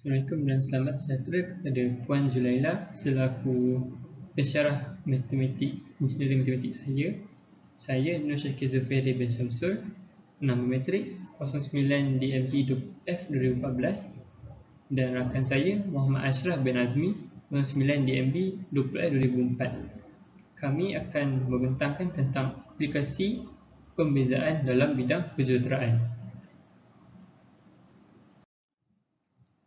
Assalamualaikum dan selamat sejahtera kepada Puan Julaila selaku pensyarah matematik, engineering matematik saya. Saya Nur Syakir Zulfairi bin Syamsul, nama matriks 09DMB-F 2014 dan rakan saya Muhammad Ashraf bin Azmi 09DMB-20F 2004. Kami akan membentangkan tentang aplikasi pembezaan dalam bidang kejuruteraan.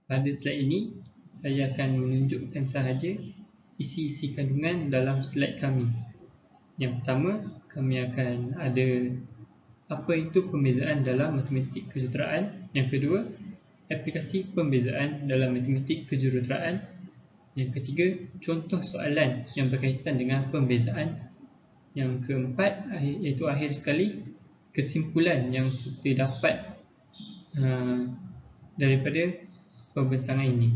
Pada slide ini, saya akan menunjukkan sahaja isi-isi kandungan dalam slide kami. Yang pertama, kami akan ada apa itu pembezaan dalam matematik kejuruteraan. Yang kedua, aplikasi pembezaan dalam matematik kejuruteraan. Yang ketiga, contoh soalan yang berkaitan dengan pembezaan. Yang keempat, iaitu akhir sekali, kesimpulan yang kita dapat daripada pembentangan ini.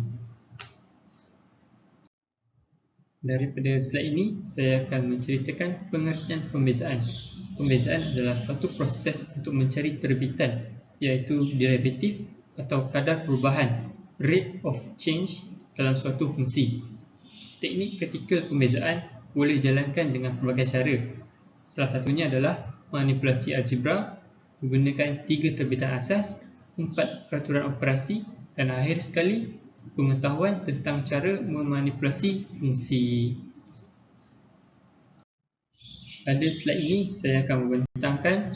Daripada slide ini, saya akan menceritakan pengertian pembezaan. Pembezaan adalah suatu proses untuk mencari terbitan, iaitu derivatif atau kadar perubahan, rate of change dalam suatu fungsi. Teknik kritikal pembezaan boleh dijalankan dengan pelbagai cara. Salah satunya adalah manipulasi algebra menggunakan 3 terbitan asas, 4 peraturan operasi dan akhir sekali pengetahuan tentang cara memanipulasi fungsi. Pada slide ini saya akan membentangkan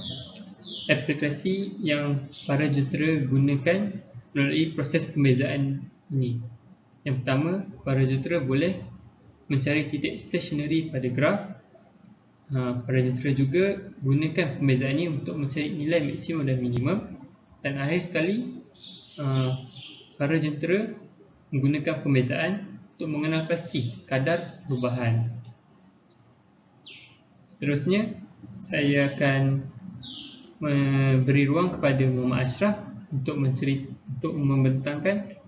aplikasi yang para jurutera gunakan melalui proses pembezaan ini. Yang pertama, para jurutera boleh mencari titik stationary pada graf. Para jurutera juga gunakan pembezaan ini untuk mencari nilai maksimum dan minimum. Dan akhir sekali, para jurutera menggunakan pembezaan untuk mengenal pasti kadar perubahan. Seterusnya, saya akan memberi ruang kepada Muhammad Ashraf untuk membentangkan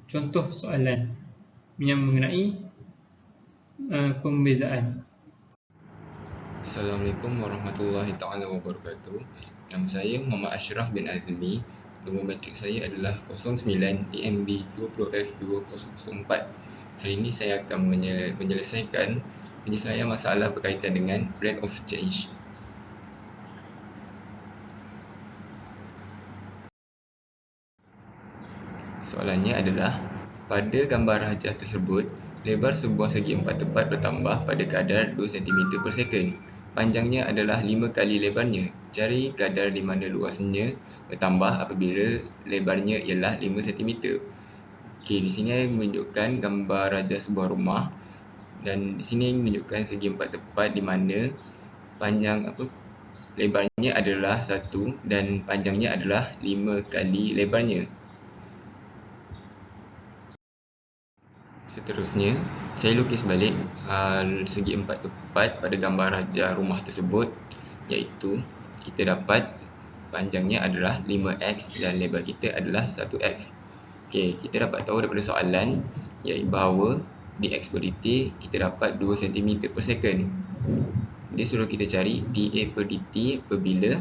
contoh soalan yang mengenai pembezaan. Assalamualaikum warahmatullahi taala wabarakatuh. Nama saya Muhammad Ashraf bin Azmi. Nombor matrik saya adalah 09DMB-20F204. Hari ini saya akan menyelesaikan penyelesaian masalah berkaitan dengan rate of change. Soalannya adalah, pada gambar rajah tersebut, lebar sebuah segi empat tepat bertambah pada kadar 2 cm per second. Panjangnya adalah 5 kali lebarnya. Cari kadar di mana luasnya bertambah apabila lebarnya ialah 5 cm. Okey, di sini menunjukkan gambar rajah sebuah rumah dan di sini menunjukkan segi empat tepat di mana lebarnya adalah 1 dan panjangnya adalah 5 kali lebarnya. Seterusnya, saya lukis balik segi empat tepat pada gambar rajah rumah tersebut, iaitu kita dapat panjangnya adalah 5x dan lebar kita adalah 1x. Okey, kita dapat tahu daripada soalan iaitu bahawa dx per dt kita dapat 2 cm per second. Dia suruh kita cari dA per dt apabila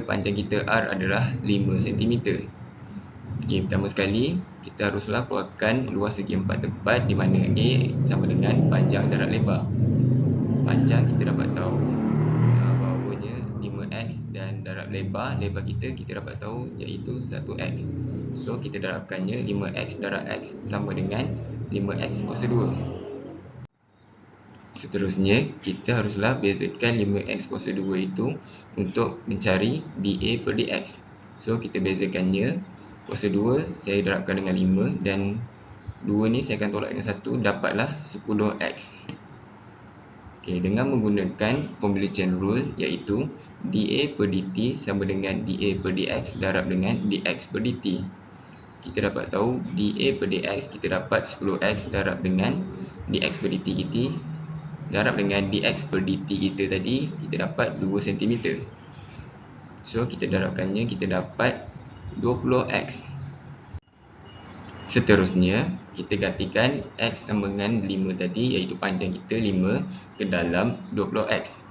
panjang kita r adalah 5 cm. Okey, pertama sekali kita haruslah keluarkan luas segi empat tepat di mana A sama dengan panjang darab lebar. Panjang kita dapat tahu bahawanya 5x dan darab lebar kita dapat tahu iaitu 1x. So kita darabkannya 5x darab x sama dengan 5x kuasa 2. Seterusnya kita haruslah bezakan 5x kuasa 2 itu untuk mencari dA per dx. So kita bezakannya, kuasa 2 saya darabkan dengan 5 dan 2 ni saya akan tolak dengan 1, dapatlah 10x. Okey, dengan menggunakan formula chain rule iaitu dA per dt sama dengan dA per dx darab dengan dx per dt. Kita dapat tahu dA per dx kita dapat 10x darab dengan dx per dt kita darab dengan dx per dt kita tadi kita dapat 2 cm. So kita darabkannya kita dapat 20x. Seterusnya kita gantikan x sama dengan 5 tadi iaitu panjang kita 5 ke dalam 20x.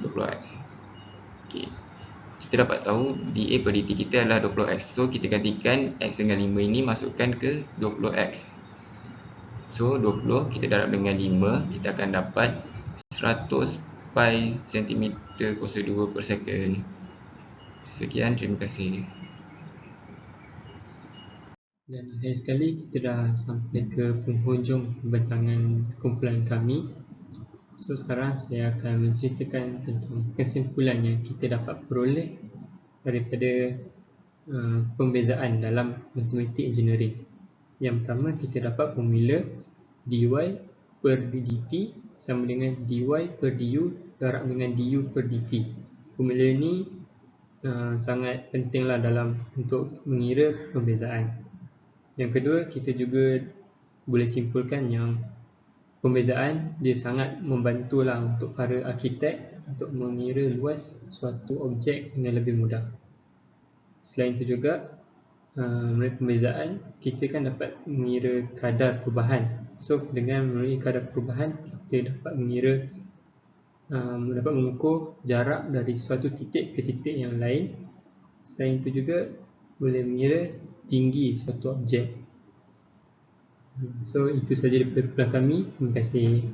Okey. kita dapat tahu dA per dt kita adalah 20x. So kita gantikan x dengan 5 ini masukkan ke 20x. So 20 kita darab dengan 5, kita akan dapat 100 pi cm kuasa 2 per second. Sekian, terima kasih. Dan akhir sekali kita dah sampai ke penghujung pembentangan kumpulan kami. So sekarang saya akan menceritakan tentang kesimpulan yang kita dapat peroleh daripada pembezaan dalam matematik engineering. Yang pertama, kita dapat formula dy per dt sama dengan dy per du darab dengan du per dt. Formula ini sangat pentinglah dalam untuk mengira pembezaan. Yang kedua, kita juga boleh simpulkan yang pembezaan dia sangat membantulah untuk para arkitek untuk mengira luas suatu objek dengan lebih mudah. Selain itu juga, melalui pembezaan kita kan dapat mengira kadar perubahan. So dengan melalui kadar perubahan kita dapat mengira dapat mengukur jarak dari suatu titik ke titik yang lain. Selain itu juga boleh mengira tinggi suatu objek. So itu sahaja daripada kami. Terima kasih.